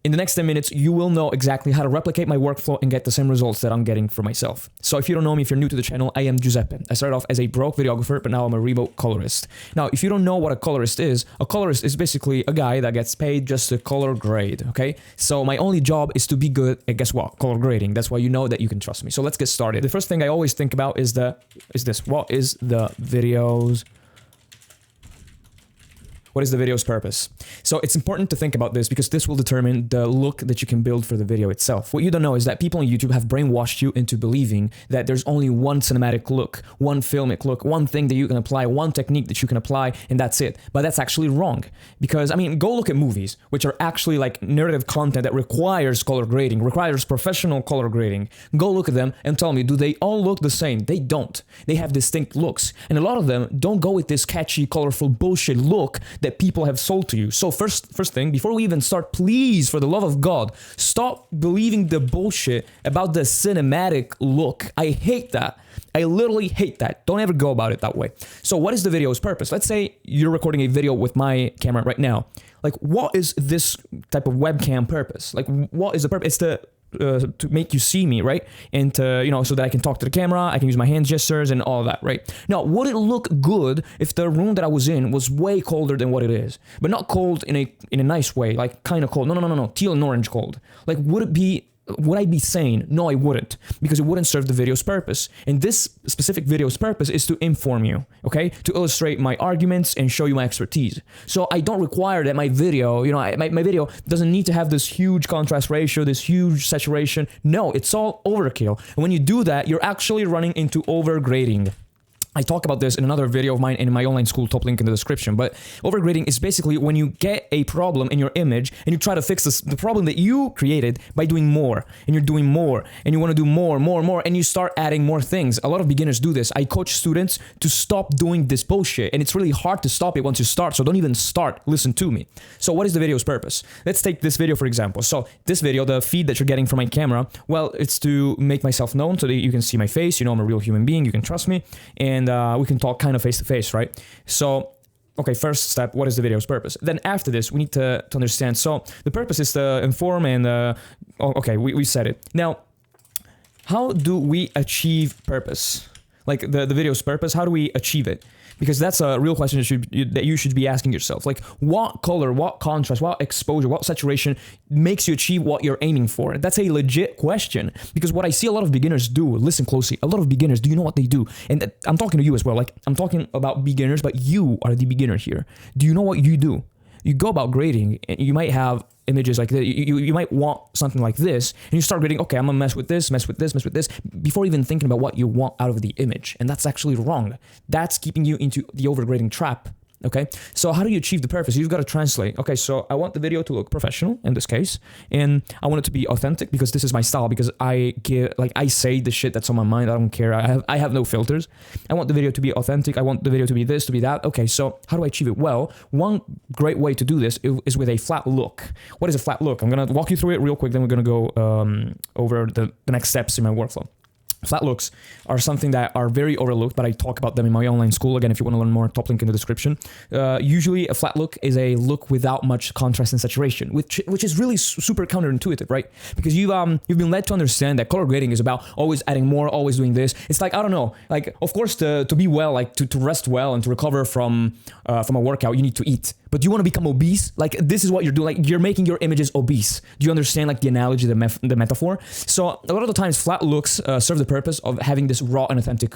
In the next 10 minutes, you will know exactly how to replicate my workflow and get the same results that I'm getting for myself. So if you don't know me, if you're new to the channel, I am Giuseppe. I started off as a broke videographer, but now I'm a remote colorist. Now, if you don't know what a colorist is basically a guy that gets paid just to color grade, okay? So my only job is to be good at, guess what? Color grading. That's why you know that you can trust me. So let's get started. The first thing I always think about is this. What is the video's purpose? So it's important to think about this because this will determine the look that you can build for the video itself. What you don't know is that people on YouTube have brainwashed you into believing that there's only one cinematic look, one filmic look, one thing that you can apply, one technique that you can apply, and that's it. But that's actually wrong. Because, I mean, go look at movies, which are actually like narrative content that requires color grading, requires professional color grading. Go look at them and tell me, do they all look the same? They don't. They have distinct looks. And a lot of them don't go with this catchy, colorful bullshit look that people have sold to you. So first thing, before we even start, please, for the love of God, stop believing the bullshit about the cinematic look. I hate that. I literally hate that. Don't ever go about it that way. So what is the video's purpose? Let's say you're recording a video with my camera right now. Like, what is this type of webcam purpose? Like, what is the purpose? It's to make you see me, right? And to, you know, so that I can talk to the camera, I can use my hand gestures and all that, right? Now, would it look good if the room that I was in was way colder than what it is? But not cold in a nice way, like kind of cold. No. Teal and orange cold. Like, would I be sane? No, I wouldn't, because it wouldn't serve the video's purpose. And this specific video's purpose is to inform you, okay? To illustrate my arguments and show you my expertise. So I don't require that my video, you know, my video doesn't need to have this huge contrast ratio, this huge saturation. No, it's all overkill. And when you do that, you're actually running into overgrading. I talk about this in another video of mine in my online school, top link in the description. But overgrading is basically when you get a problem in your image and you try to fix the problem that you created by doing more. And you're doing more. And you want to do more. And you start adding more things. A lot of beginners do this. I coach students to stop doing this bullshit. And it's really hard to stop it once you start. So don't even start. Listen to me. So what is the video's purpose? Let's take this video, for example. So this video, the feed that you're getting from my camera, well, it's to make myself known so that you can see my face. You know, I'm a real human being. You can trust me. And we can talk kind of face to face, right? So, okay, first step, what is the video's purpose? Then after this, we need to understand. So the purpose is to inform and, okay, we said it. Now, how do we achieve purpose? Like the video's purpose, how do we achieve it? Because that's a real question that you should be asking yourself. Like, what color, what contrast, what exposure, what saturation makes you achieve what you're aiming for? That's a legit question. Because what I see a lot of beginners do, listen closely, a lot of beginners, do you know what they do? And I'm talking to you as well. Like, I'm talking about beginners, but you are the beginner here. Do you know what you do? You go about grading, and you might have images like this. You might want something like this, and you start grading, okay, I'm gonna mess with this, before even thinking about what you want out of the image. And that's actually wrong. That's keeping you into the overgrading trap. Okay, so how do you achieve the purpose? You've got to translate. Okay, so I want the video to look professional in this case, and I want it to be authentic because this is my style, because I say the shit that's on my mind. I don't care. I have no filters. I want the video to be authentic. I want the video to be this, to be that. Okay, so how do I achieve it? Well, one great way to do this is with a flat look. What is a flat look? I'm gonna walk you through it real quick, then we're gonna go over the next steps in my workflow. Flat looks are something that are very overlooked, but I talk about them in my online school. Again, if you want to learn more, top link in the description. Usually a flat look is a look without much contrast and saturation, which is really super counterintuitive, right? Because you've been led to understand that color grading is about always adding more, always doing this. It's like, I don't know, like, of course, to be well, like to rest well and to recover from a workout, you need to eat. But do you want to become obese? Like, this is what you're doing. Like, you're making your images obese. Do you understand, like, the analogy, the metaphor? So a lot of the times, flat looks serve the purpose of having this raw and authentic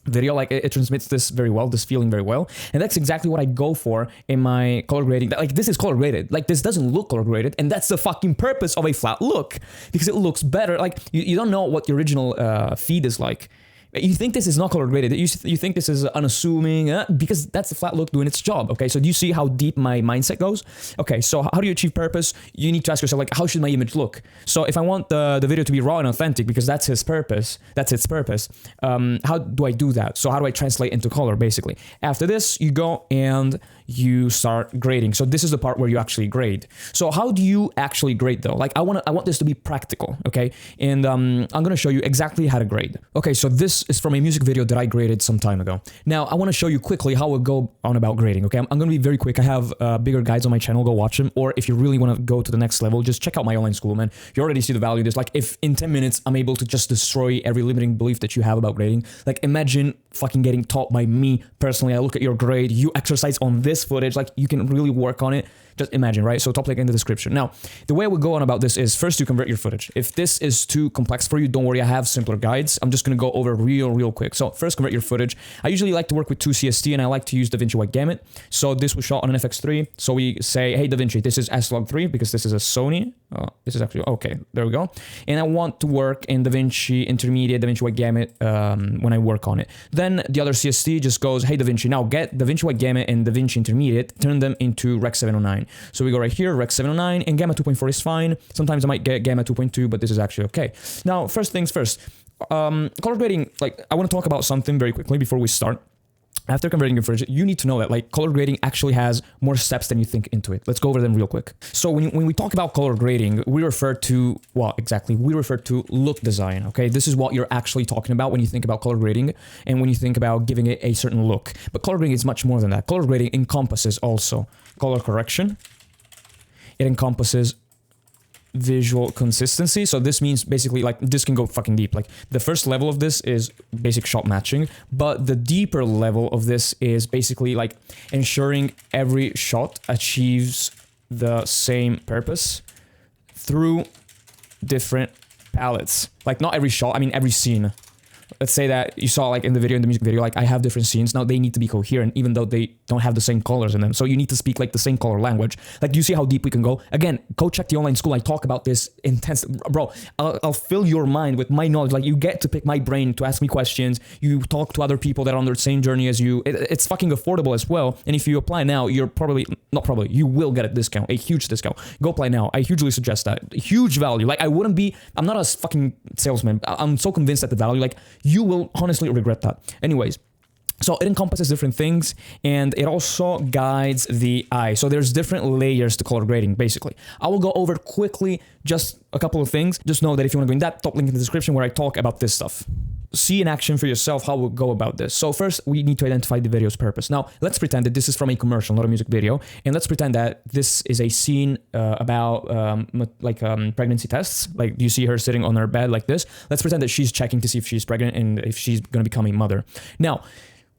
video. Like, it transmits this very well, this feeling very well. And that's exactly what I go for in my color grading. Like, this is color graded. Like, this doesn't look color graded. And that's the fucking purpose of a flat look, because it looks better. Like, you don't know what the original feed is like. You think this is not color graded. You think this is unassuming, because that's the flat look doing its job. Okay, so do you see how deep my mindset goes? Okay, so how do you achieve purpose? You need to ask yourself, like, how should my image look? So if I want the video to be raw and authentic, because that's its purpose, how do I do that? So how do I translate into color, basically? After this, you go and you start grading. So this is the part where you actually grade. So how do you actually grade though? Like I want this to be practical, okay? And I'm gonna show you exactly how to grade. Okay, so this is from a music video that I graded some time ago. Now I wanna show you quickly how we'll go on about grading, okay? I'm gonna be very quick. I have bigger guides on my channel, go watch them. Or if you really wanna go to the next level, just check out my online school, man. You already see the value of this. Like if in 10 minutes, I'm able to just destroy every limiting belief that you have about grading. Like imagine fucking getting taught by me personally. I look at your grade, you exercise on this footage, like you can really work on it. Just imagine, right? So top link in the description. Now, the way I would go on about this is first you convert your footage. If this is too complex for you, don't worry, I have simpler guides. I'm just gonna go over real quick. So first convert your footage. I usually like to work with 2 CST and I like to use Davinci Wide Gamut. So this was shot on an FX3. So we say, hey Davinci, this is S-Log3 because this is a Sony. This is actually, okay, there we go. And I want to work in Davinci Intermediate, Davinci Wide Gamut when I work on it. Then the other CST just goes, hey Davinci, now get Davinci Wide Gamut and Davinci Intermediate, turn them into Rec 709. So we go right here, Rec 709, and Gamma 2.4 is fine. Sometimes I might get Gamma 2.2, but this is actually okay. Now, first things first, color grading, like I want to talk about something very quickly before we start. After converting your footage, you need to know that like color grading actually has more steps than you think into it. Let's go over them real quick. So when we talk about color grading, we refer to, well, exactly, we refer to look design, okay? This is what you're actually talking about when you think about color grading and when you think about giving it a certain look. But color grading is much more than that. Color grading encompasses also color correction. It encompasses visual consistency. So this means basically like this can go fucking deep. Like the first level of this is basic shot matching, but the deeper level of this is basically like ensuring every shot achieves the same purpose through different palettes. Like not every shot, I mean every scene. Let's say that you saw like in the music video, like I have different scenes. Now they need to be coherent even though they don't have the same colors in them. So you need to speak like the same color language. Like, do you see how deep we can go? Again, go check the online school. I talk about this intensely. Bro, I'll fill your mind with my knowledge. Like you get to pick my brain to ask me questions. You talk to other people that are on the same journey as you. It's fucking affordable as well. And if you apply now, you will get a discount, a huge discount. Go apply now. I hugely suggest that. Huge value. Like I'm not a fucking salesman. I'm so convinced at the value. Like you will honestly regret that. Anyways, so it encompasses different things and it also guides the eye. So there's different layers to color grading, basically. I will go over quickly just a couple of things. Just know that if you want to go in that, top link in the description where I talk about this stuff. See in action for yourself how we'll go about this. So first, we need to identify the video's purpose. Now, let's pretend that this is from a commercial, not a music video. And let's pretend that this is a scene about pregnancy tests. Like you see her sitting on her bed like this. Let's pretend that she's checking to see if she's pregnant and if she's going to become a mother. Now,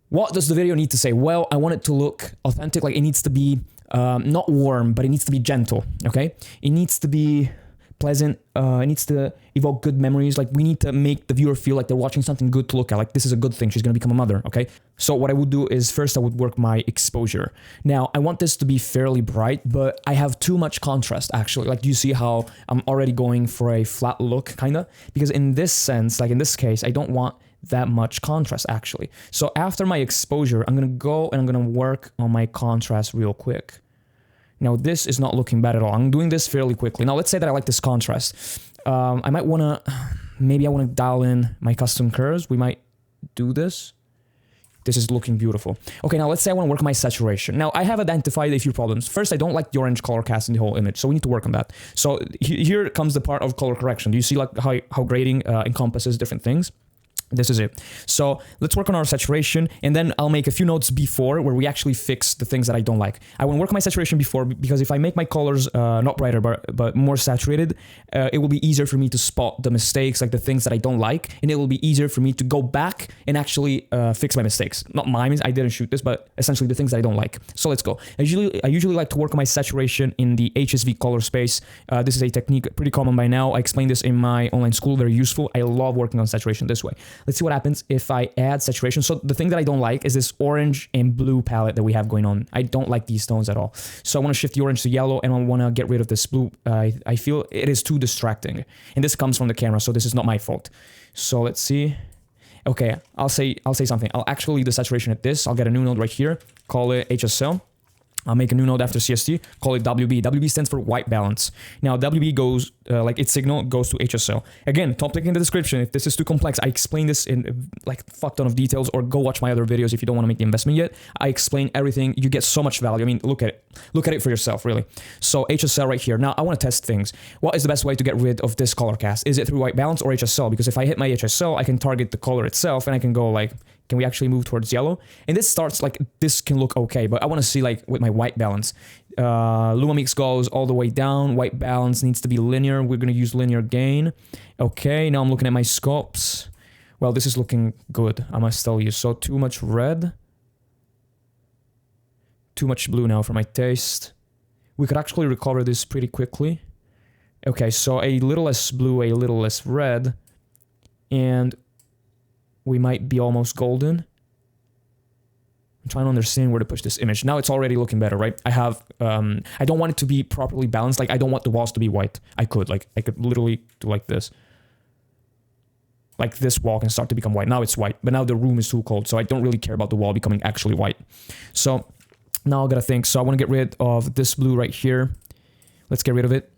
what does the video need to say? Well, I want it to look authentic. Like it needs to be not warm, but it needs to be gentle, okay? It needs to be pleasant. It needs to evoke good memories. Like we need to make the viewer feel like they're watching something good to look at. Like this is a good thing. She's going to become a mother, okay? So what I would do is first I would work my exposure. Now I want this to be fairly bright, but I have too much contrast actually. Like do you see how I'm already going for a flat look kind of? Because in this sense, like in this case, I don't want that much contrast actually. So after my exposure, I'm going to go and I'm going to work on my contrast real quick. Now this is not looking bad at all. I'm doing this fairly quickly. Now let's say that I like this contrast. I might want to, maybe I want to dial in my custom curves. We might do this. This is looking beautiful. Okay, now let's say I want to work my saturation. Now I have identified a few problems. First, I don't like the orange color cast in the whole image, so we need to work on that. So here comes the part of color correction. Do you see like how grading encompasses different things? This is it. So let's work on our saturation and then I'll make a few notes before where we actually fix the things that I don't like. I want to work on my saturation before because if I make my colors not brighter but more saturated, it will be easier for me to spot the mistakes, like the things that I don't like, and it will be easier for me to go back and actually fix my mistakes. Not mine, I didn't shoot this, but essentially the things that I don't like. So let's go. I usually like to work on my saturation in the HSV color space. This is a technique pretty common by now. I explained this in my online school, very useful. I love working on saturation this way. Let's see what happens if I add saturation. So the thing that I don't like is this orange and blue palette that we have going on. I don't like these tones at all. So I want to shift the orange to yellow and I want to get rid of this blue. I feel it is too distracting. And this comes from the camera, so this is not my fault. So let's see. Okay, I'll say something. I'll actually leave the saturation at this. I'll get a new node right here, call it HSL. I'll make a new node after CST, call it WB. WB stands for white balance. Now WB goes, like its signal goes to HSL. Again, top link in the description. If this is too complex, I explain this in like a fuck ton of details, or go watch my other videos if you don't want to make the investment yet. I explain everything. You get so much value. I mean, look at it. Look at it for yourself, really. So HSL right here. Now I want to test things. What is the best way to get rid of this color cast? Is it through white balance or HSL? Because if I hit my HSL, I can target the color itself and I can go like, can we actually move towards yellow? And this starts like, this can look okay, but I want to see like with my white balance. Luma mix goes all the way down. White balance needs to be linear. We're going to use linear gain. Okay, now I'm looking at my scopes. Well, this is looking good, I must tell you. So too much red. Too much blue now for my taste. We could actually recover this pretty quickly. Okay, so a little less blue, a little less red. And we might be almost golden. I'm trying to understand where to push this image. Now it's already looking better, right? I have, I don't want it to be properly balanced. Like I don't want the walls to be white. I could literally do like this. Like this wall can start to become white. Now it's white, but now the room is too cold. So I don't really care about the wall becoming actually white. So now I gotta think. So I want to get rid of this blue right here. Let's get rid of it.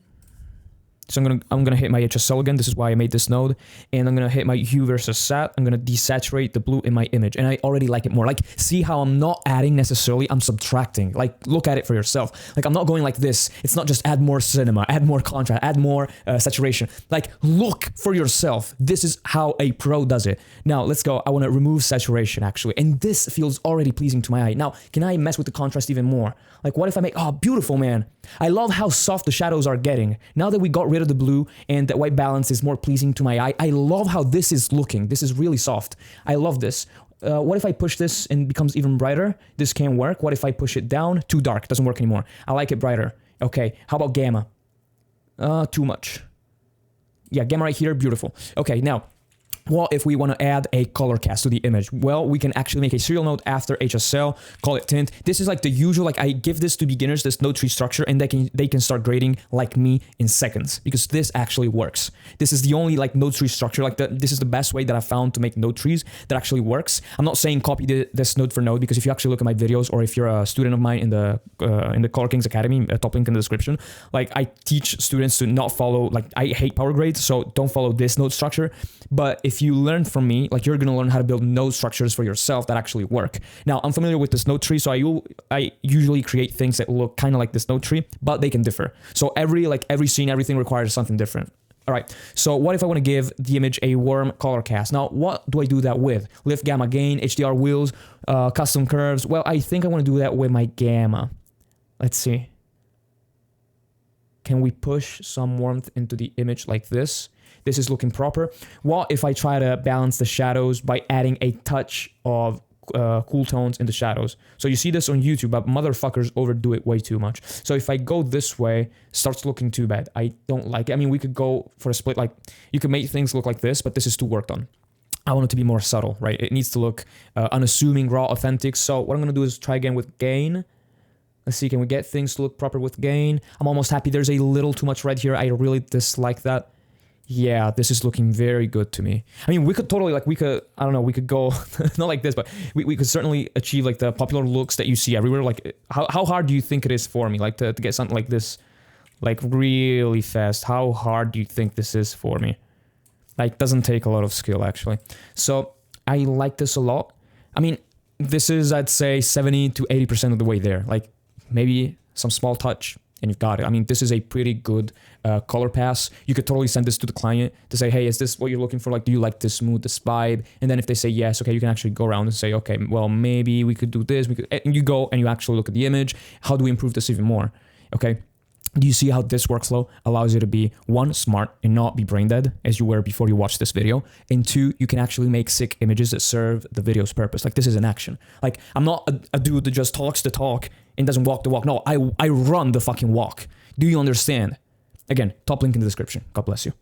So I'm gonna hit my HSL again. This is why I made this node, and I'm gonna hit my hue versus sat. I'm gonna desaturate the blue in my image, and I already like it more. Like, see how I'm not adding necessarily, I'm subtracting. Like, look at it for yourself. Like, I'm not going like this. It's not just add more cinema, add more contrast, add more saturation. Like, look for yourself. This is how a pro does it. Now let's go. I want to remove saturation actually, and this feels already pleasing to my eye. Now, can I mess with the contrast even more? Like, what if I make, oh, beautiful, man. I love how soft the shadows are getting. Now that we got rid of the blue and the white balance is more pleasing to my eye, I love how this is looking. This is really soft. I love this. What if I push this and it becomes even brighter? This can't work. What if I push it down? Too dark. It doesn't work anymore. I like it brighter. Okay, how about gamma? Too much. Yeah, gamma right here, beautiful. Okay, now, what if we want to add a color cast to the image? Well, we can actually make a serial node after HSL, call it tint. This is like the usual, like I give this to beginners, this node tree structure, and they can start grading like me in seconds, because this actually works. This is the only like node tree structure, like this is the best way that I found to make node trees that actually works. I'm not saying copy this node for node, because if you actually look at my videos, or if you're a student of mine in the Color Kings Academy, top link in the description, like I teach students to not follow, like I hate power grades, so don't follow this node structure. But if you learn from me, like you're gonna learn how to build node structures for yourself that actually work. Now, I'm familiar with this node tree, so I usually create things that look kind of like this node tree, but they can differ. So every scene, everything requires something different. All right, so what if I want to give the image a warm color cast? Now, what do I do that with? Lift, gamma, gain, HDR wheels, custom curves. Well, I think I want to do that with my gamma. Let's see. Can we push some warmth into the image like this? This is looking proper. What if I try to balance the shadows by adding a touch of cool tones in the shadows? So you see this on YouTube, but motherfuckers overdo it way too much. So if I go this way, it starts looking too bad. I don't like it. I mean, we could go for a split, like you could make things look like this, but this is too worked on. I want it to be more subtle, right? It needs to look unassuming, raw, authentic. So what I'm gonna do is try again with gain. Let's see, can we get things to look proper with gain? I'm almost happy. There's a little too much red here. I really dislike that. Yeah, this is looking very good to me. I mean, we could totally, like, I don't know, we could go, not like this, but we could certainly achieve, like, the popular looks that you see everywhere. Like, how hard do you think it is for me, like, to get something like this, like, really fast? How hard do you think this is for me? Like, doesn't take a lot of skill, actually. So, I like this a lot. I mean, this is, I'd say, 70 to 80% of the way there. Like, maybe some small touch, and you've got it. I mean, this is a pretty good color pass. You could totally send this to the client to say, hey, is this what you're looking for? Like, do you like this mood, this vibe? And then if they say yes, okay, you can actually go around and say, okay, well, maybe we could do this. And you go and you actually look at the image. How do we improve this even more? Okay. Do you see how this workflow allows you to be, one, smart and not be brain dead as you were before you watched this video, and two, you can actually make sick images that serve the video's purpose. Like, this is an action. Like, I'm not a dude that just talks the talk and doesn't walk the walk. No, I run the fucking walk. Do you understand? Again, top link in the description. God bless you.